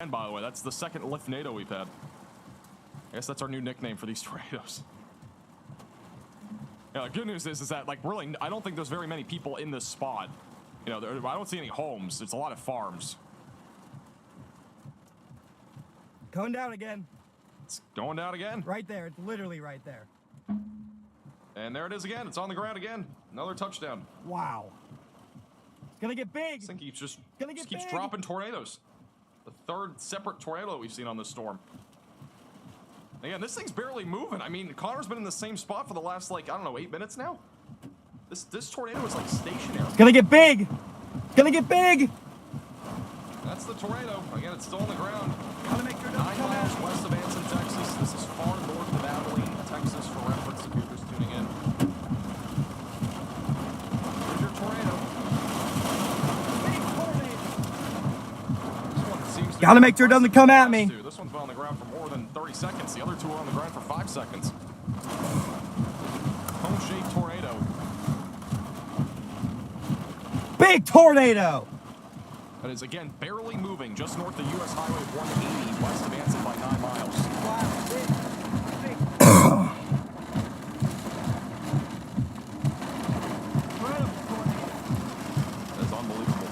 And by the way, that's the second Liftnado we've had. I guess that's our new nickname for these tornadoes. Yeah, the good news is that, like, really, I don't think there's very many people in this spot. You know, I don't see any homes. It's a lot of farms. Going down again. It's going down again. Right there. It's literally right there. And there it is again. It's on the ground again. Another touchdown. Wow. It's gonna get big. This thing keeps just Gonna get keeps big. dropping tornadoes. The third separate tornado we've seen on this storm. Again, this thing's barely moving. I mean, Connor's been in the same spot for the last, like, I don't know, 8 minutes now. This tornado is like stationary. It's gonna get big. It's gonna get big. That's the tornado. Again, it's still on the ground. Gotta make sure it 9 doesn't come miles out. west of Anson, Texas. This is far north of Abilene, Texas, for reference if you're just tuning in. Here's your tornado. This one seems to Gotta be make sure it doesn't come at me. This one's been on the ground for more than 30 seconds. The other two are on the ground for 5 seconds. Cone-shaped tornado. Big tornado. That is, again, barely moving just north of U.S. Highway 180, west of Anson by 9 miles. Wow. Big. Big. Incredible tornado. That's unbelievable.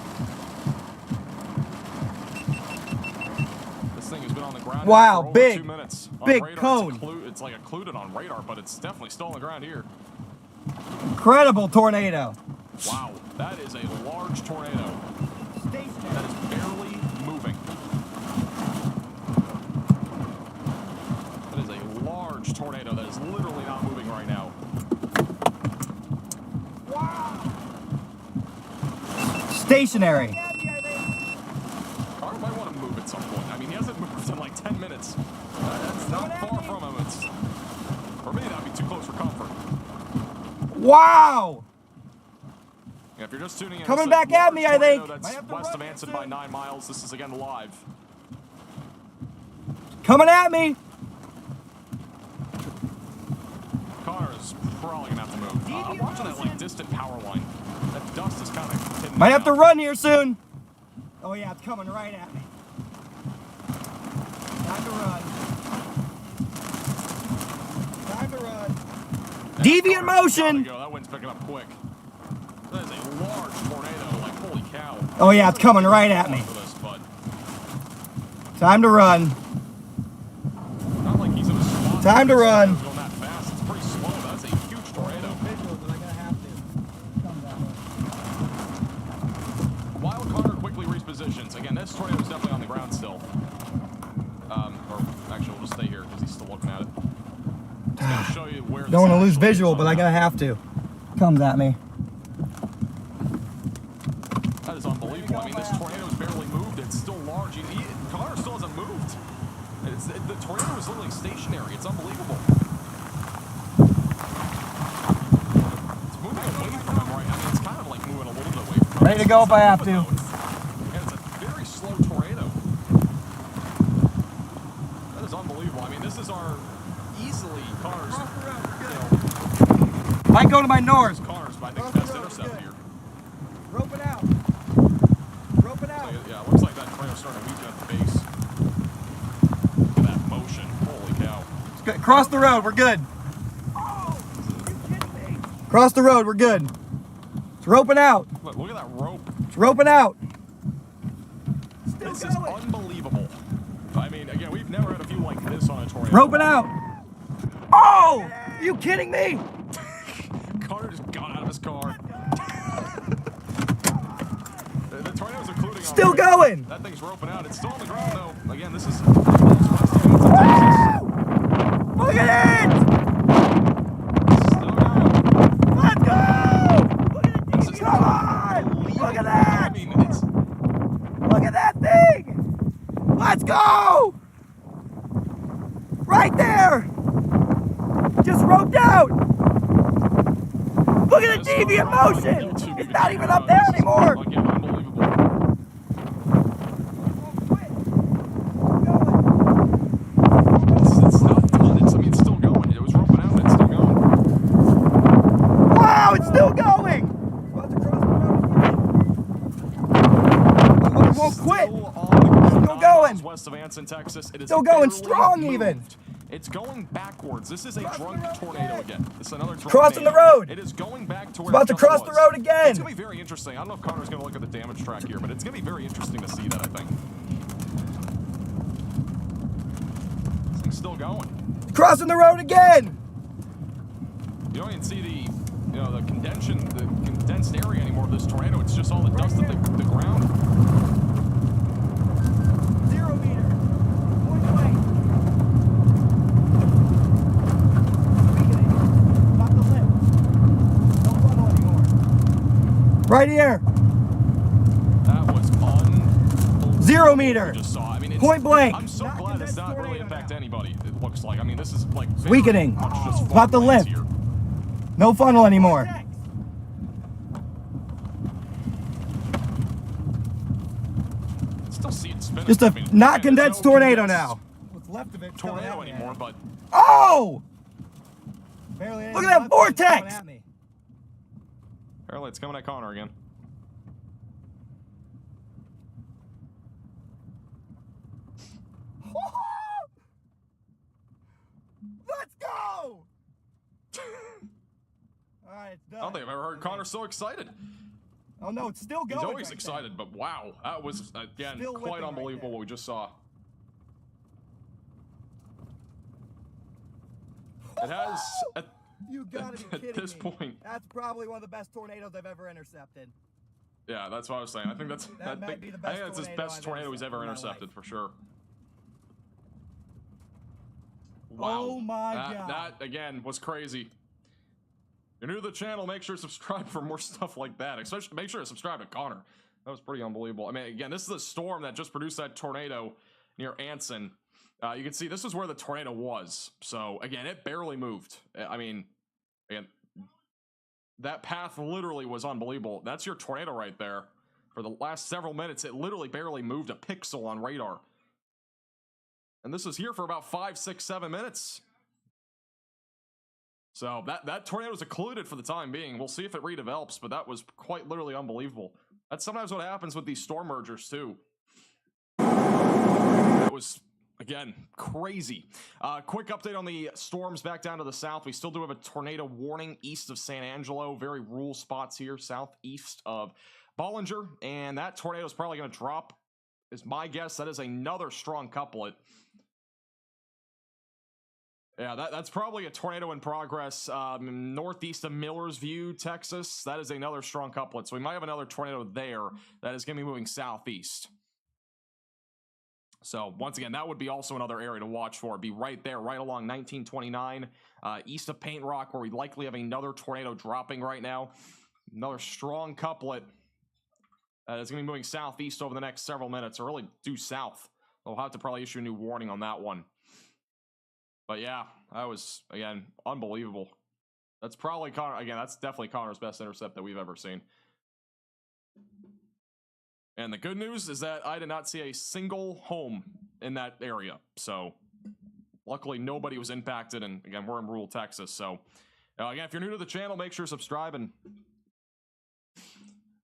This thing has been on the ground Wow, for over big. 2 minutes. On Big radar, cone. It's like occluded on radar, but it's definitely still on the ground here. Incredible tornado. Wow, that is a large tornado. That is barely moving. That is a large tornado that is literally not moving right now. Wow. Stationary. Carter might want to move at some point. I mean, he hasn't moved in like 10 minutes. That's not far from him. It's, for me, that'd be too close for comfort. Wow. Yeah, if you're just tuning in, Coming this is a back at me, large I think. tornado Might That's have to west run of it Anson soon. by 9 miles. This is again live. Coming at me. Connor's probably gonna have to move. I'm watching that like distant power line. That dust is kind of hitting. Might me have to out. run here soon. Oh yeah, it's coming right at me. Time to run. Time to run. Deviant Connor's gotta motion. go. That wind's picking up quick. That is a large tornado. Like holy cow. Oh yeah, it's coming right at me. For this, but Time to run. not like he's in a spot. Time to where this run. tornado's going that fast. It's pretty slow. That's a huge tornado. While Connor quickly repositions, again, this tornado is definitely on the ground still. Or actually, we'll just stay here because he's still looking at it. Just gonna show you where. Don't want to lose this actually visual, is but on I the gotta map. have to. Comes at me. That is unbelievable. I mean, this tornado has barely moved. It's still large. Connor still hasn't moved. The tornado is literally stationary. It's unbelievable. It's moving away from him right now. I mean, it's kind of like moving a little bit away from him. Ready to go if I have to. And it's a very slow tornado. That is unbelievable. I mean, this is our easily Connor's, Might go to my north. Connor's, I think, best intercept here. Rope it out. Rope it So, out. yeah, it looks like that tornado's starting to weaken at the base. Look at that motion. Holy cow. Cross the road. We're good. Cross the road. We're good. It's roping out. Look at that rope. It's roping out. This is unbelievable. I mean, again, we've never had a view like this on a tornado. Roping out. Oh! Are you kidding me? Connor just got out of his car. The tornado's including on Still the radar. going. That thing's roping out. It's still on the ground, though. Again, this is west of Texas. Look at it! Still going. Let's go! Look at This it! is Come on! Look at I that! mean, it's... Look at that thing! Let's go! Right there! Just roped out! Look at the deviant motion! It's not even up there anymore! Again, unbelievable. It's not done. I mean, it's still going. It was roping out. It's still going. Wow, it's still going! It won't quit! Still on the ground, Still going. west west of Anson, Texas. It is Still going barely strong moved. even. It's going backwards. This is a drunk tornado again. This is another drunk Crossing the tornado. road. It is going back to where About it to just cross the was. road again. It's going to be very interesting. I don't know if Connor's going to look at the damage track here, but it's going to be very interesting to see that, I think. This thing's still going. Crossing the road again. You don't even see the condensed area anymore of this tornado. It's just all the dust of the ground. 0 meter. Point blank. Weakening. About to lift. No funnel anymore. Right here. That was unbelievable. 0 meter. We just saw. I mean, Point blank. I'm so Not glad it's not really tornado impact now. anybody. It looks like. I mean, this is like very Weakening. much just About to farmlands lift. here. No funnel anymore. Still see it spinning. Just a I mean, not again, there's condensed no tornado condensed now. What's left of it? Tornado anymore, but Oh! Barely Look at that vortex! apparently it's coming at Connor again. Let's go! Alright, it's done. I don't think I've ever heard Connor so excited. Oh no, it's still going. He's always right excited, but wow, that was again Still whipping quite right unbelievable there. what we just saw. It has there. You gotta be at kidding this me. point. That's probably one of the best tornadoes I've ever intercepted. Yeah, that's what I was saying. I think that's That might be the best I think that's his tornado best I've tornado he's ever intercepted in my intercepted for sure. Wow. Oh my God. That again was crazy. If you're new to the channel, make sure to subscribe for more stuff like that. Especially make sure to subscribe to Connor. That was pretty unbelievable. I mean, again, this is the storm that just produced that tornado near Anson. You can see this is where the tornado was. So again, it barely moved. I mean, again, that path literally was unbelievable. That's your tornado right there. For the last several minutes, it literally barely moved a pixel on radar. And this was here for about 5, 6, 7 minutes. So that tornado is occluded for the time being. We'll see if it redevelops, but that was quite literally unbelievable. That's sometimes what happens with these storm mergers too. That was, again, crazy. Quick update on the storms back down to the south. We still do have a tornado warning east of San Angelo. Very rural spots here, southeast of Bollinger. And that tornado is probably going to drop, is my guess. That is another strong couplet. Yeah, that's probably a tornado in progress northeast of Millersview, Texas. That is another strong couplet. So we might have another tornado there that is going to be moving southeast. So once again, that would be also another area to watch for. It'd be right there, right along 1929, east of Paint Rock, where we likely have another tornado dropping right now. Another strong couplet that is going to be moving southeast over the next several minutes, or really due south. They'll have to probably issue a new warning on that one. But yeah, that was, again, unbelievable. That's probably Connor, again, that's definitely Connor's best intercept that we've ever seen. And the good news is that I did not see a single home in that area. So luckily nobody was impacted. And again, we're in rural Texas. So again, if you're new to the channel, make sure to subscribe and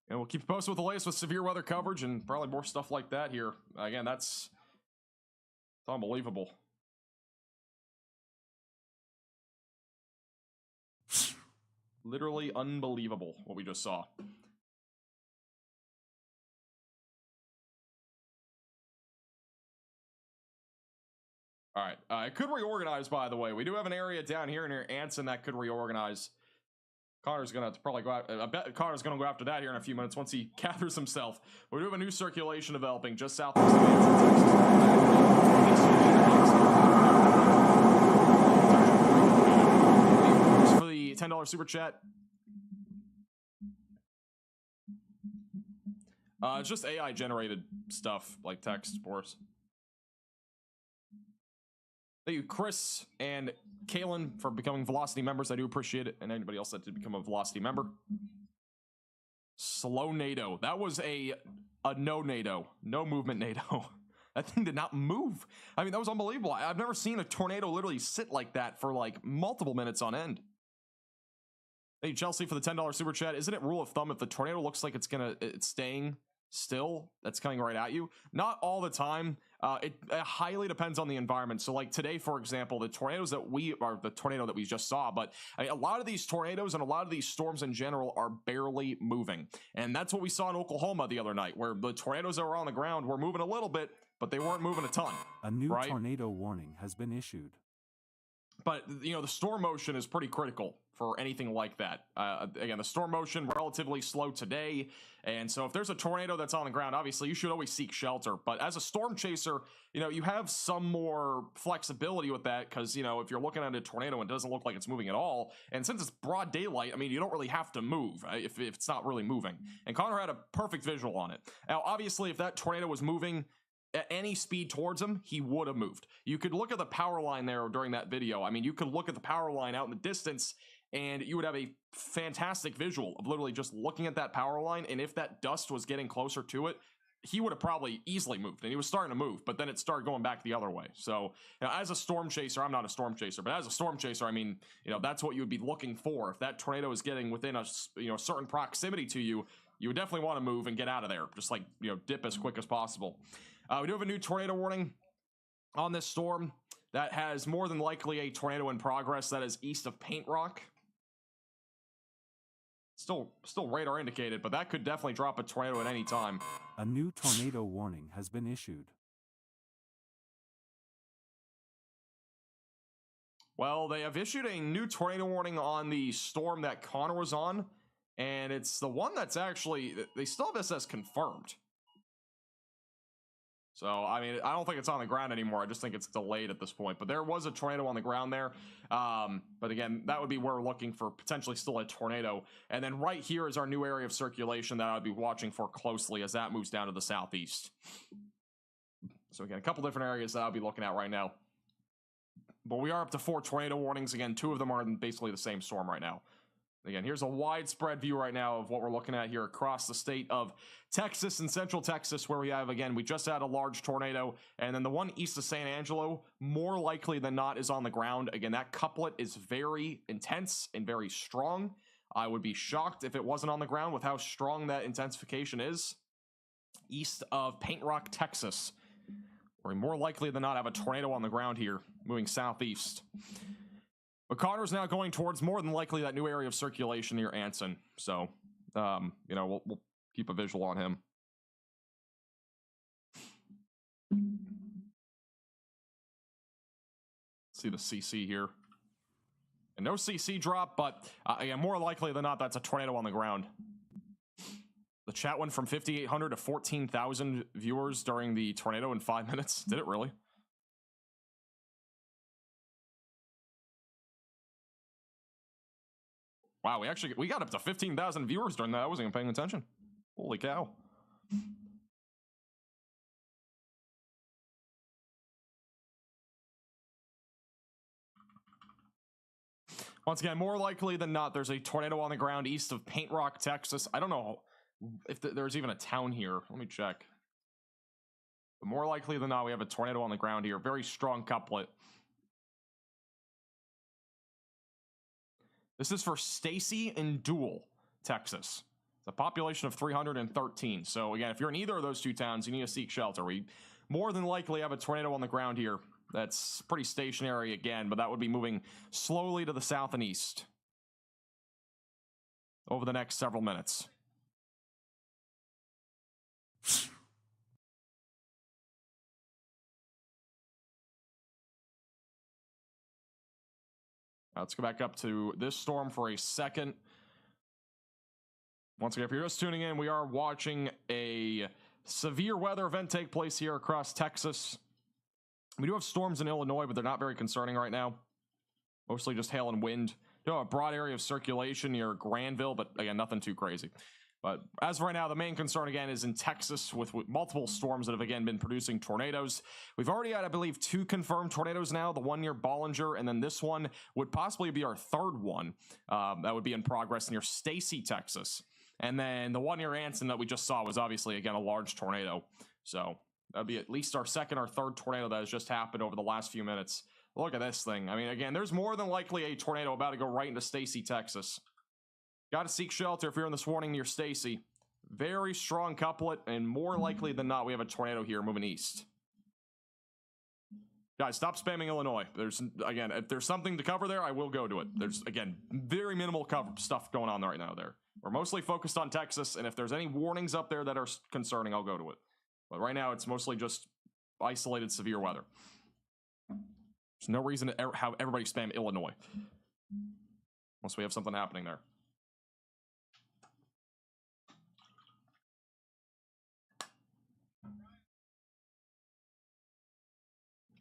we'll keep you posted with the latest with severe weather coverage and probably more stuff like that here. Again, it's unbelievable. Literally unbelievable what we just saw. All right, it could reorganize, by the way. We do have an area down here near Anson that could reorganize. Connor's gonna have to probably go out. I bet Connor's gonna go after that here in a few minutes once he gathers himself. We do have a new circulation developing just southeast of Anson, Texas. For the $10 super chat. It's just AI generated stuff like text, for us. Thank you, Chris and Kalen, for becoming Velocity members. I do appreciate it. And anybody else that did become a Velocity member. Slow NATO. That was a no NATO. No movement NATO. That thing did not move. I mean, that was unbelievable. I've never seen a tornado literally sit like that for like multiple minutes on end. Thank you, Chelsea, for the $10 super chat. Isn't it rule of thumb if the tornado looks like it's staying still, that's coming right at you? Not all the time. It highly depends on the environment. So like today, for example, the tornado that we just saw, but a lot of these tornadoes and a lot of these storms in general are barely moving. And that's what we saw in Oklahoma the other night, where the tornadoes that were on the ground were moving a little bit, but they weren't moving a ton. A new right? tornado warning has been issued. But, you know, the storm motion is pretty critical for anything like that. Again, the storm motion relatively slow today. And so if there's a tornado that's on the ground, obviously you should always seek shelter. But as a storm chaser, you know, you have some more flexibility with that because, you know, if you're looking at a tornado and it doesn't look like it's moving at all, and since it's broad daylight, I mean, you don't really have to move if it's not really moving. And Connor had a perfect visual on it. Now, obviously, if that tornado was moving at any speed towards him, he would have moved. You could look at the power line there during that video. I mean, you could look at the power line out in the distance and you would have a fantastic visual of literally just looking at that power line. And if that dust was getting closer to it, he would have probably easily moved, and he was starting to move, but then it started going back the other way. So, you know, as a storm chaser, I'm not a storm chaser, but as a storm chaser, I mean, you know, that's what you would be looking for. If that tornado is getting within a, you know, certain proximity to you, you would definitely want to move and get out of there. Just like, you know, dip as quick as possible. We do have a new tornado warning on this storm that has more than likely a tornado in progress that is east of Paint Rock. Still radar indicated, but that could definitely drop a tornado at any time. A new tornado warning has been issued. Well, they have issued a new tornado warning on the storm that Connor was on, and it's the one that's actually, they still have this as confirmed. So, I mean, I don't think it's on the ground anymore. I just think it's delayed at this point. But there was a tornado on the ground there. But again, that would be where we're looking for potentially still a tornado. And then right here is our new area of circulation that I'd be watching for closely as that moves down to the southeast. So again, a couple different areas that I'll be looking at right now. But we are up to 4 tornado warnings. Again, 2 of them are in basically the same storm right now. Again, here's a widespread view right now of what we're looking at here across the state of Texas and central Texas, where we have, again, we just had a large tornado, and then the one east of San Angelo, more likely than not, is on the ground. Again, that couplet is very intense and very strong. I would be shocked if it wasn't on the ground with how strong that intensification is. East of Paint Rock, Texas, where we more likely than not have a tornado on the ground here, moving southeast. But Connor's now going towards more than likely that new area of circulation near Anson. So, you know, we'll keep a visual on him. See the CC here. And no CC drop, but again, more likely than not, that's a tornado on the ground. The chat went from 5,800 to 14,000 viewers during the tornado in 5 minutes. Did it really? Wow, we got up to 15,000 viewers during that. I wasn't even paying attention. Holy cow. Once again, more likely than not, there's a tornado on the ground east of Paint Rock, Texas. I don't know if there's even a town here. Let me check. But more likely than not, we have a tornado on the ground here. Very strong couplet. This is for Stacy and Dual, Texas. It's a population of 313. So again, if you're in either of those 2 towns, you need to seek shelter. We more than likely have a tornado on the ground here. That's pretty stationary again, but that would be moving slowly to the south and east over the next several minutes. Let's go back up to this storm for a second. Once again, if you're just tuning in, we are watching a severe weather event take place here across Texas. We do have storms in Illinois, but they're not very concerning right now. Mostly just hail and wind. You know, a broad area of circulation near Granville, but again, nothing too crazy. But as of right now, the main concern again is in Texas with multiple storms that have again been producing tornadoes. We've already had, I believe, 2 confirmed tornadoes now, the one near Bollinger, and then this one would possibly be our 3rd one that would be in progress near Stacy, Texas. And then the one near Anson that we just saw was obviously, again, a large tornado. So that would be at least our 2nd or 3rd tornado that has just happened over the last few minutes. Look at this thing. I mean, again, there's more than likely a tornado about to go right into Stacy, Texas. Got to seek shelter if you're in this warning near Stacy. Very strong couplet, and more likely than not, we have a tornado here moving east. Guys, stop spamming Illinois. There's, again, if there's something to cover there, I will go to it. There's, again, very minimal cover stuff going on right now there. We're mostly focused on Texas, and if there's any warnings up there that are concerning, I'll go to it. But right now, it's mostly just isolated severe weather. There's no reason to have everybody spam Illinois. Unless we have something happening there.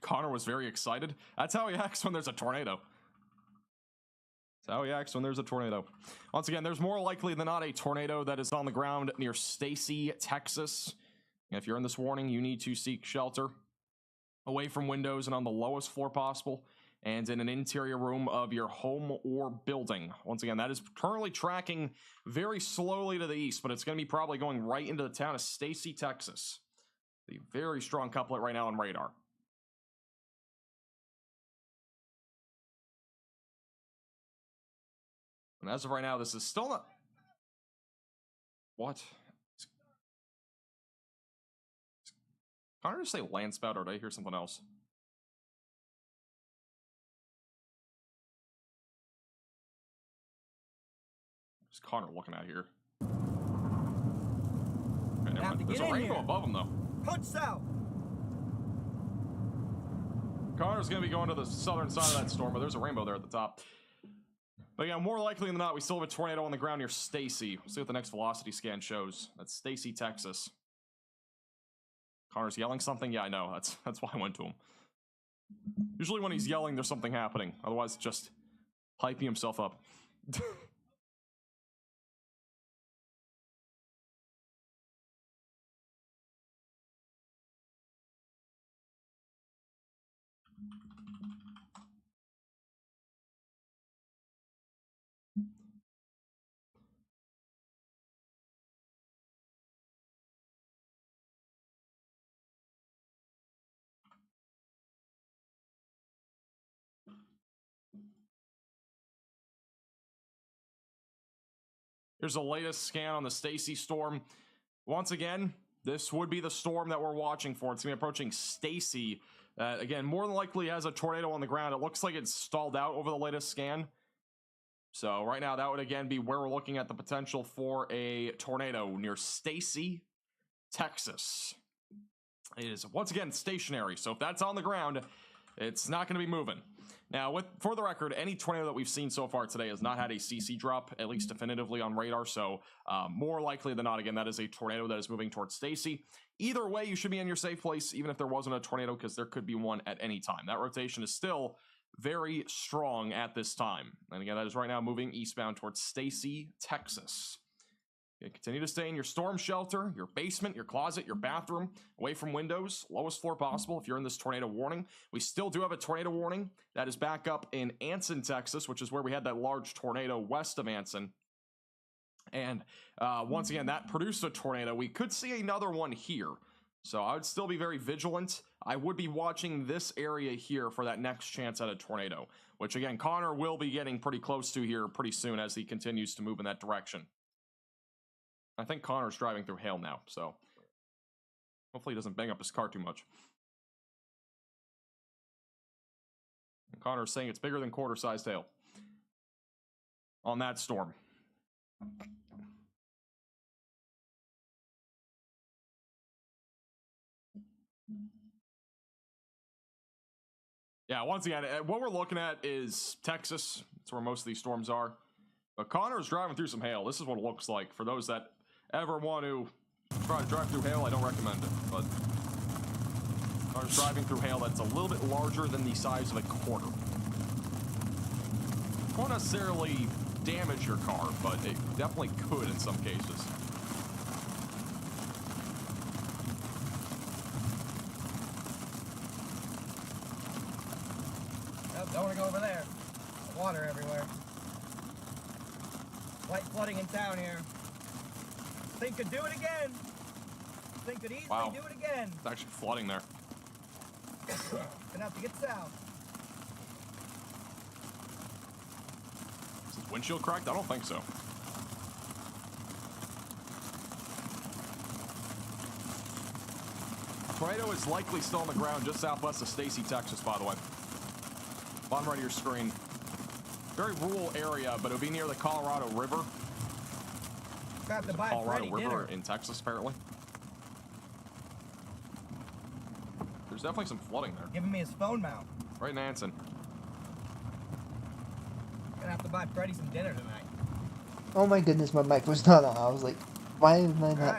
Connor was very excited. That's how he acts when there's a tornado. That's how he acts when there's a tornado. Once again, there's more likely than not a tornado that is on the ground near Stacy, Texas. If you're in this warning, you need to seek shelter away from windows and on the lowest floor possible, and in an interior room of your home or building. Once again, that is currently tracking very slowly to the east, but it's going to be probably going right into the town of Stacy, Texas. The very strong couplet right now on radar. And as of right now, this is still not... What? Connor just say landspout, or did I hear something else? What's Connor looking at here? Okay, never mind. There's a rainbow above him, though. Punch south. Connor's going to be going to the southern side of that storm, but there's a rainbow there at the top. But yeah, more likely than not, we still have a tornado on the ground near Stacy. We'll see what the next velocity scan shows. That's Stacy, Texas. Connor's yelling something? Yeah, I know. That's why I went to him. Usually when he's yelling, there's something happening. Otherwise, just hyping himself up. Here's the latest scan on the Stacy storm. Once again, this would be the storm that we're watching for. It's going to be approaching Stacy. Again, more than likely has a tornado on the ground. It looks like it's stalled out over the latest scan. So right now, that would again be where we're looking at the potential for a tornado near Stacy, Texas. It is, once again, stationary. So if that's on the ground, it's not going to be moving. Now, for the record, any tornado that we've seen so far today has not had a CC drop, at least definitively on radar. So more likely than not, again, that is a tornado that is moving towards Stacy. Either way, you should be in your safe place, even if there wasn't a tornado, because there could be one at any time. That rotation is still very strong at this time. And again, that is right now moving eastbound towards Stacy, Texas. You continue to stay in your storm shelter, your basement, your closet, your bathroom, away from windows, lowest floor possible if you're in this tornado warning. We still do have a tornado warning that is back up in Anson, Texas, which is where we had that large tornado west of Anson. And once again, that produced a tornado. We could see another one here. So I would still be very vigilant. I would be watching this area here for that next chance at a tornado, which again, Connor will be getting pretty close to here pretty soon as he continues to move in that direction. I think Connor's driving through hail now, so hopefully he doesn't bang up his car too much. And Connor's saying it's bigger than quarter-sized hail on that storm. Yeah, once again, what we're looking at is Texas. That's where most of these storms are. But Connor's driving through some hail. This is what it looks like. For those that ever want to try to drive through hail, I don't recommend it. But Connor's driving through hail that's a little bit larger than the size of a quarter. It won't necessarily damage your car, but it definitely could in some cases. Don't want to go over there. Water everywhere. Light flooding in town here. Think could do it again. Think could easily do it again. It's actually flooding there. Gonna have to get south. Is his windshield cracked? I don't think so. Tornado is likely still on the ground just southwest of Stacy, Texas, by the way. Bottom right of your screen. Very rural area, but it'll be near the Colorado River. Got to buy Colorado Freddy River dinner. in Texas, apparently. There's definitely some flooding there. Giving me his phone mount. Right in Anson. Gonna have to buy Freddy some dinner tonight. Oh my goodness, my mic was not on. I was like, why am I not? Alright.